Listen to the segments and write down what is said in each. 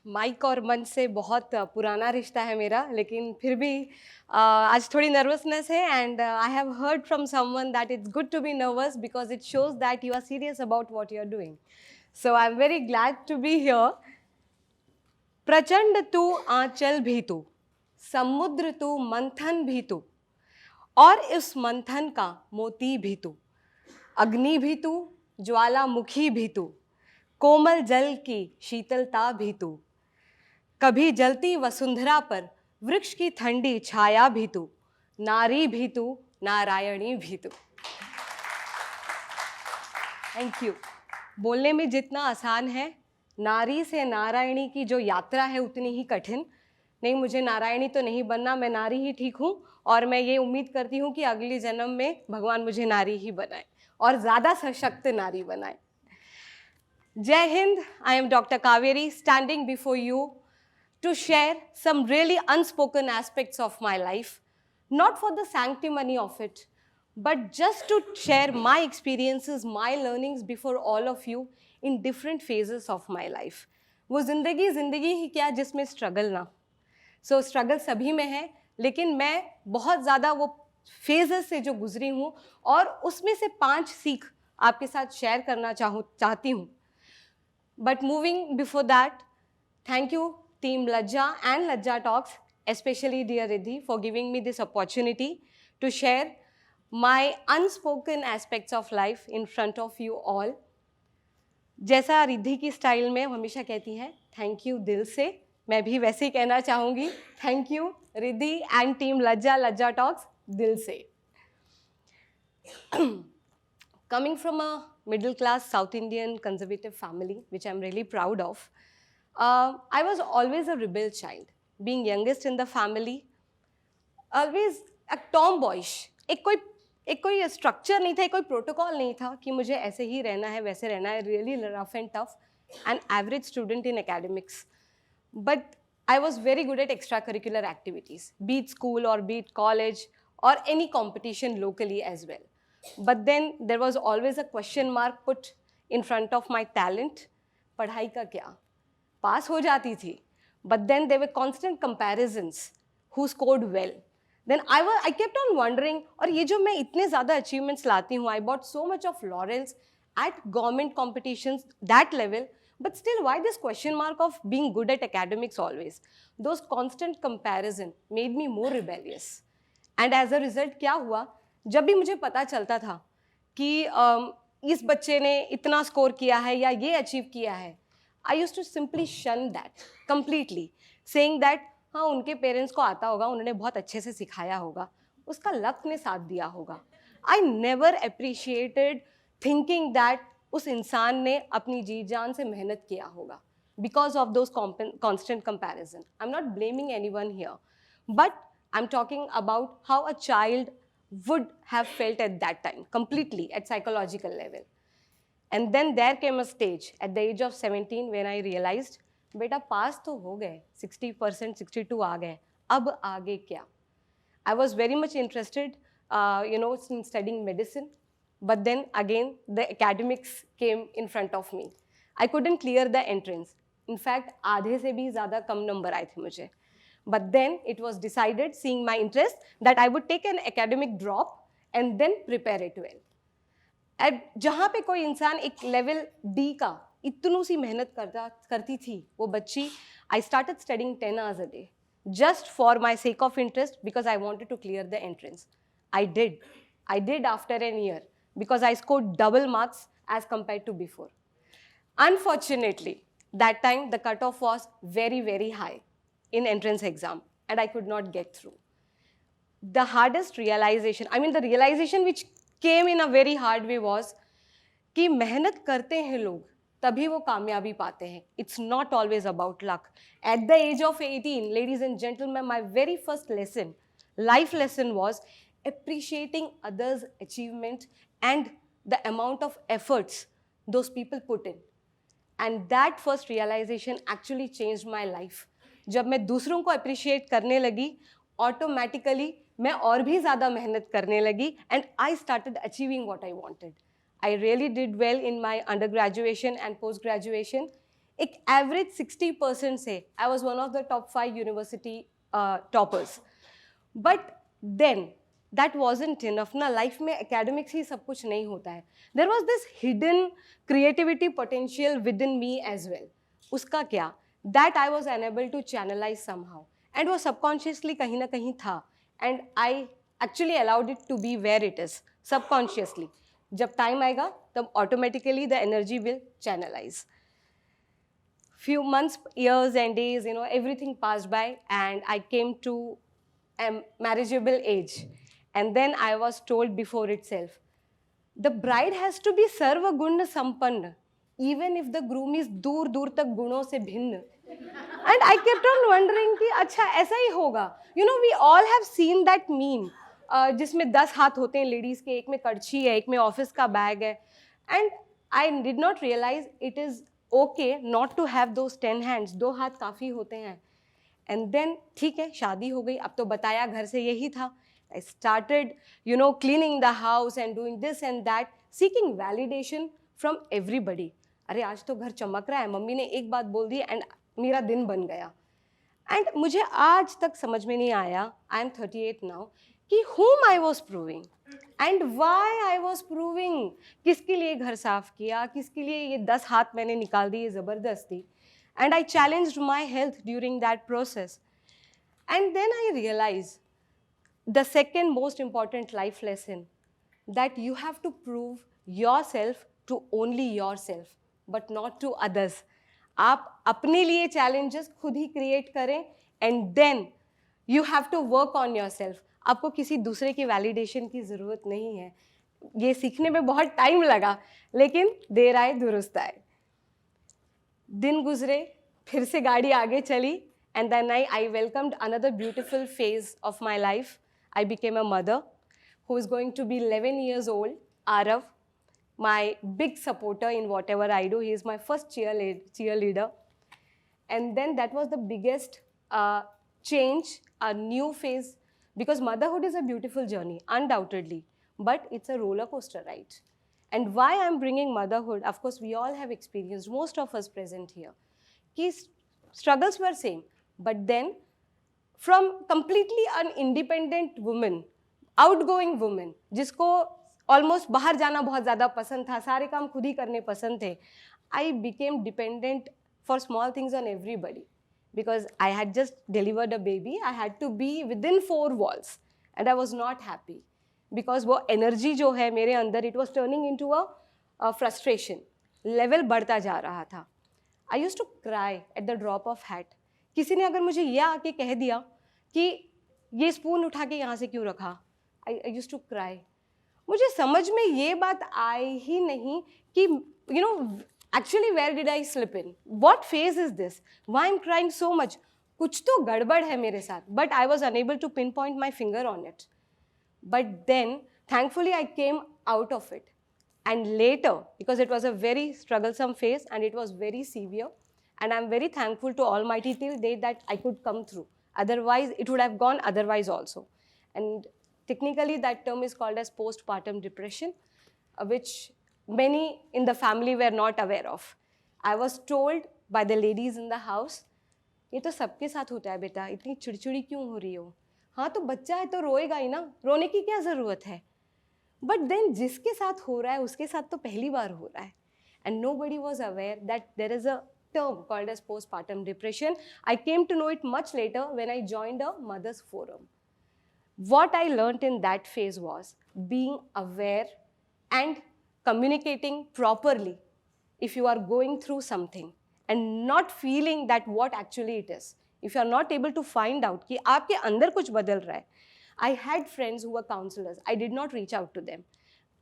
Mic और मंच से बहुत पुराना रिश्ता है मेरा, लेकिन फिर भी आज थोड़ी नर्वसनेस है and I have heard from someone that it's good to be nervous because it shows that you are serious about what you are doing. So I am very glad to be here. प्रचंड तू आंचल भी तू, समुद्र तू मंथन भी तू, और इस मंथन का मोती भी तू, अग्नि भी तू, ज्वालामुखी भी तू, कोमल जल की शीतलता भी तू, कभी जलती वसुंधरा पर वृक्ष की ठंडी छाया भी तू, नारी भी तू, नारायणी भी तू. Thank you. बोलने में जितना आसान है, नारी से नारायणी की जो यात्रा है उतनी ही कठिन. नहीं, मुझे नारायणी तो नहीं बनना, मैं नारी ही ठीक हूँ और मैं ये उम्मीद करती हूँ कि अगले जन्म में भगवान मुझे नारी ही बनाए और ज़्यादा सशक्त नारी बनाए. Jai Hind, I am Dr. Kaveri standing before you to share some really unspoken aspects of my life, not for the sanctimony of it, but just to share my experiences, my learnings before all of you in different phases of my life. वो ज़िंदगी ही क्या जिसमें struggle ना. सो struggle सभी में है, लेकिन मैं बहुत ज़्यादा वो फेजेस से जो गुजरी हूँ और उसमें से 5 सीख आपके साथ शेयर करना चाहती हूँ. But moving before that, thank you team Lajja and Lajja Talks, especially dear Riddhi, for giving me this opportunity to share my unspoken aspects of life in front of you all. जैसा रिद्धि की style में हमेशा कहती है thank you दिल से, मैं भी वैसे ही कहना चाहूँगी thank you Riddhi and team लज्जा टॉक्स दिल से. Coming from a middle class South Indian conservative family, which I'm really proud of, I was always a rebel child. Being youngest in the family, always a tomboyish. एक कोई structure नहीं था, एक कोई protocol नहीं था कि मुझे ऐसे ही रहना है वैसे रहना है. Really rough and tough and average student in academics. But I was very good at extra curricular activities, be it school और बीट कॉलेज और any competition locally as well. But then there was always a question mark put in front of my talent. पढ़ाई का क्या, पास हो जाती थी, but then there were constant comparisons who scored well. Then I kept on wondering, और ये जो मैं इतने ज़्यादा achievements लाती हूँ, I bought so much of laurels at government competitions that level, but still why this question mark of being good at academics always? Those constant comparison made me more rebellious. And as a result क्या हुआ, जब भी मुझे पता चलता था कि इस बच्चे ने इतना स्कोर किया है या ये अचीव किया है, आई यूज्ड टू सिंपली शन दैट कंप्लीटली, सेइंग दैट हाँ उनके पेरेंट्स को आता होगा, उन्होंने बहुत अच्छे से सिखाया होगा, उसका लक ने साथ दिया होगा. I never appreciated thinking that उस इंसान ने अपनी जी जान से मेहनत किया होगा because of those constant comparison. I am not blaming anyone here, but I am talking about how a child would have felt at that time, completely at psychological level. And then there came a stage at the age of 17 when I realized, बेटा पास तो हो गए, 60%, 62 आ गए, अब आगे क्या? I was very much interested, in studying medicine, but then again the academics came in front of me. I couldn't clear the entrance. In fact, आधे से भी ज़्यादा कम नंबर आए थे मुझे. But then it was decided, seeing my interest, that I would take an academic drop and then prepare it well. And जहाँ पे कोई इंसान एक level D का इतनू सी मेहनत करती थी, वो बच्ची, I started studying 10 hours a day just for my sake of interest because I wanted to clear the entrance. I did after a year because I scored double marks as compared to before. Unfortunately, that time the cutoff was very, very high in entrance exam and I could not get through. The hardest realization, the realization which came in a very hard way was कि मेहनत करते हैं लोग तभी वो कामयाबी पाते हैं. It's not always about luck. At the age of 18, ladies and gentlemen, my very first lesson, life lesson, was appreciating others' achievement and the amount of efforts those people put in. And that first realization actually changed my life. जब मैं दूसरों को appreciate करने लगी, automatically मैं और भी ज़्यादा मेहनत करने लगी and I started achieving what I wanted. I really did well in my undergraduation and post-graduation. एक एवरेज 60% से I was one of the top 5 university toppers. But then that wasn't enough ना. लाइफ में academics ही सब कुछ नहीं होता है. There was this hidden creativity potential within me as well. उसका क्या, that I was unable to channelize somehow, and वो सबकॉन्शियसली कहीं ना कहीं था, and I actually allowed it to be where it is subconsciously. जब time आएगा तब automatically the energy will channelize. Few months, years and days, everything passed by, and I came to a marriageable age. And then I was told before itself, the bride has to be sarva guna sampanna, even if the groom is dur dur tak gunon se bhinna. And I kept on wondering कि अच्छा ऐसा ही होगा. We all have seen that meme, जिसमें 10 हाथ होते हैं ladies के, एक में कड़छी है, एक में ऑफिस का बैग है. And I did not realize it is okay not to have those 10 hands. 2 हाथ काफ़ी होते हैं. And then ठीक है, शादी हो गई, अब तो बताया घर से यही था. I started cleaning the house and doing this and that, seeking validation from everybody. अरे आज तो घर चमक रहा है, मम्मी ने एक बात बोल दी एंड मेरा दिन बन गया. एंड मुझे आज तक समझ में नहीं आया, आई एम 38 नाउ, कि whom I was proving and why I was proving. किसके लिए घर साफ किया, किसके लिए ये 10 हाथ मैंने निकाल दिए ज़बरदस्ती. And I challenged my health during that process. And then I realized the second most important life lesson, that you have to prove yourself to only yourself, but not to others. आप अपने लिए challenges खुद ही create करें, and then you have to work on yourself. आपको किसी दूसरे की validation की ज़रूरत नहीं है. ये सीखने में बहुत टाइम लगा, लेकिन देर आए दुरुस्त आए. दिन गुजरे, फिर से गाड़ी आगे चली, and then I welcomed another beautiful phase of my life. I became a mother who is going to be 11 years old. Arav, my big supporter in whatever I do. He is my first cheerleader. And then that was the biggest change, a new phase. Because motherhood is a beautiful journey, undoubtedly, but it's a roller coaster ride. And why I'm bringing motherhood, of course, we all have experienced, most of us present here, कि struggles were same, but then from completely an independent woman, outgoing woman, जिसको almost बाहर जाना बहुत ज़्यादा पसंद था, सारे काम खुद ही करने पसंद थे, I became dependent for small things on everybody. Because I had just delivered a baby, I had to be within 4 walls, and I was not happy. Because वो energy जो है मेरे अंदर, it was turning into a frustration. Level बढ़ता जा रहा था. I used to cry at the drop of hat. किसी ने अगर मुझे ये आके कह दिया कि ये स्पून उठा के यहाँ से क्यों रखा, I used to cry. मुझे समझ में ये बात आई ही नहीं कि actually where did I slip in? What phase is this? Why I'm crying so much? कुछ तो गड़बड़ है मेरे साथ. But I was unable to pinpoint my finger on it. But then, thankfully, I came out of it. And later, because it was a very strugglesome phase and it was very severe, and I'm very thankful to Almighty till date that I could come through. Otherwise, it would have gone otherwise also. And technically, that term is called as postpartum depression, which many in the family were not aware of. I was told by the ladies in the house, ये तो सबके साथ होता है बेटा, इतनी चिड़चिड़ी क्यों हो रही हो? हाँ तो बच्चा है तो रोएगा ही ना, रोने की क्या ज़रूरत है? But then जिसके साथ हो रहा है उसके साथ तो पहली बार हो रहा है. And nobody was aware that there is a term called as postpartum depression. I came to know it much later when I joined a mother's forum. What I learned in that phase was being aware and communicating properly if you are going through something and not feeling that what actually it is. If you are not able to find out कि आपके अंदर कुछ बदल रहा है. I had friends who were counselors. I did not reach out to them.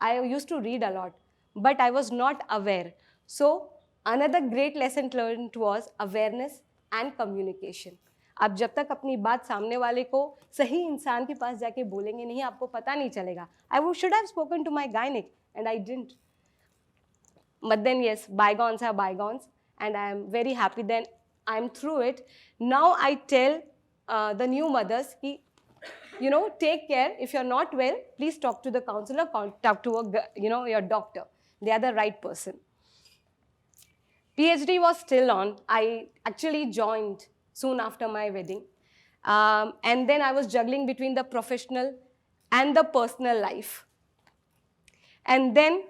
I used to read a lot, but I was not aware. So another great lesson learned was awareness and communication. आप जब तक अपनी बात सामने वाले को सही इंसान के पास जाके बोलेंगे नहीं, आपको पता नहीं चलेगा. I should have spoken to my gynec, and I didn't. But then yes, bygones are bygones, and I am very happy that I am through it. Now I tell the new mothers, take care. If you're not well, please talk to the counselor, talk to your doctor. They are the right person. PhD was still on. I actually joined soon after my wedding. And then I was juggling between the professional and the personal life. And then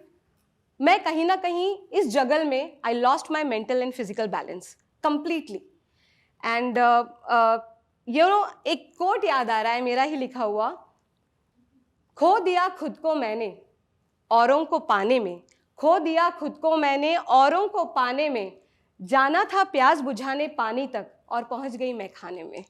मैं कहीं ना कहीं इस जगल में I lost my mental and physical balance completely. And एक coat याद आ रहा है मेरा ही लिखा हुआ, खो दिया खुद को मैंने औरों को पाने में, खो दिया खुद को मैंने औरों को पाने में, जाना था प्यास बुझाने पानी तक और पहुंच गई मैं खाने में.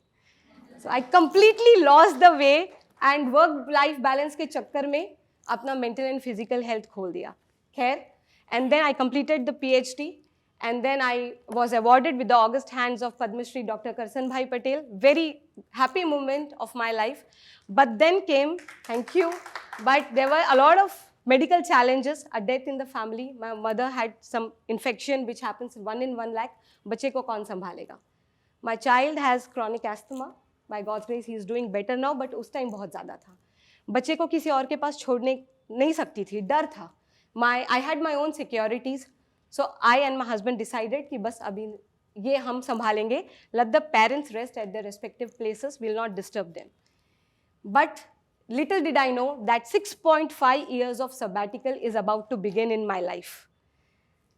So I completely lost the way and work life balance के चक्कर में अपना mental and physical health खोल दिया. खैर, and then I completed the PhD and then I was awarded with the august hands of Padma Shri Dr. Karsan Bhai Patel. Very happy moment of my life. But then came, thank you, but there were a lot of medical challenges, a death in the family. My mother had some infection which happens 1 in 1 lakh. बच्चे को कौन संभालेगा? My child has chronic asthma. By God's grace, he is doing better now, but उस time बहुत ज़्यादा था. बच्चे को किसी और के पास छोड़ने नहीं सकती थी, डर था. I had my own securities, so I and my husband decided कि बस अभी ये हम संभालेंगे. Let the parents rest at their respective places. Will not disturb them. But little did I know that 6.5 years of sabbatical is about to begin in my life.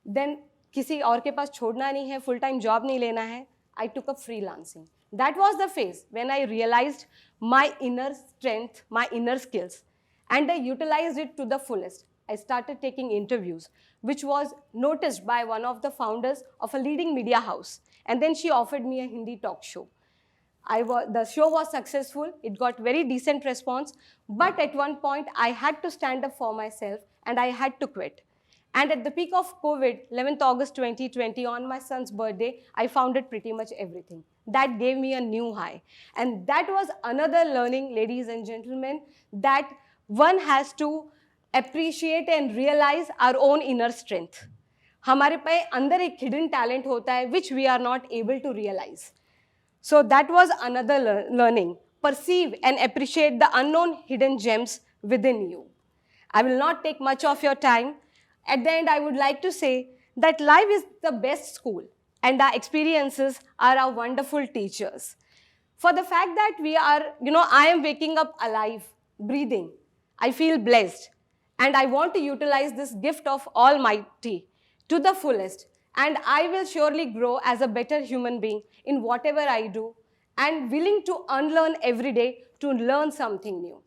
Then किसी और के पास छोड़ना नहीं है, full time job नहीं लेना है. I took up freelancing. That was the phase when I realized my inner strength, my inner skills, and I utilized it to the fullest. I started taking interviews, which was noticed by one of the founders of a leading media house. And then she offered me a Hindi talk show. The show was successful. It got very decent response. But at one point, I had to stand up for myself and I had to quit. And at the peak of COVID, 11th August 2020, on my son's birthday, I founded pretty much everything. That gave me a new high. And that was another learning, ladies and gentlemen, that one has to appreciate and realize our own inner strength. हमारे पे अंदर एक hidden talent होता है which we are not able to realize. So that was another learning. Perceive and appreciate the unknown hidden gems within you. I will not take much of your time. At the end, I would like to say that life is the best school and our experiences are our wonderful teachers. For the fact that we are, I am waking up alive, breathing. I feel blessed. And I want to utilize this gift of Almighty to the fullest. And I will surely grow as a better human being in whatever I do and willing to unlearn every day to learn something new.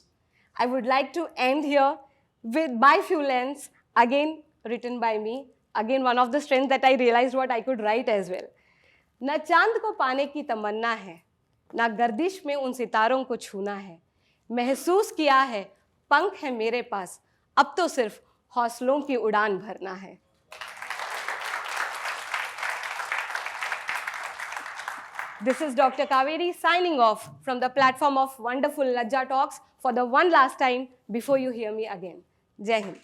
I would like to end here with My Few Lines, again written by me. Again, one of the strengths that I realized what I could write as well. न चांद को पाने की तमन्ना है, ना गर्दिश में उन सितारों को छूना है. महसूस किया है, पंख है मेरे पास, अब तो सिर्फ हौसलों की उड़ान भरना है. This is Dr. Kaveri signing off from the platform of wonderful Lajja Talks for the one last time before you hear me again. Jai Hind.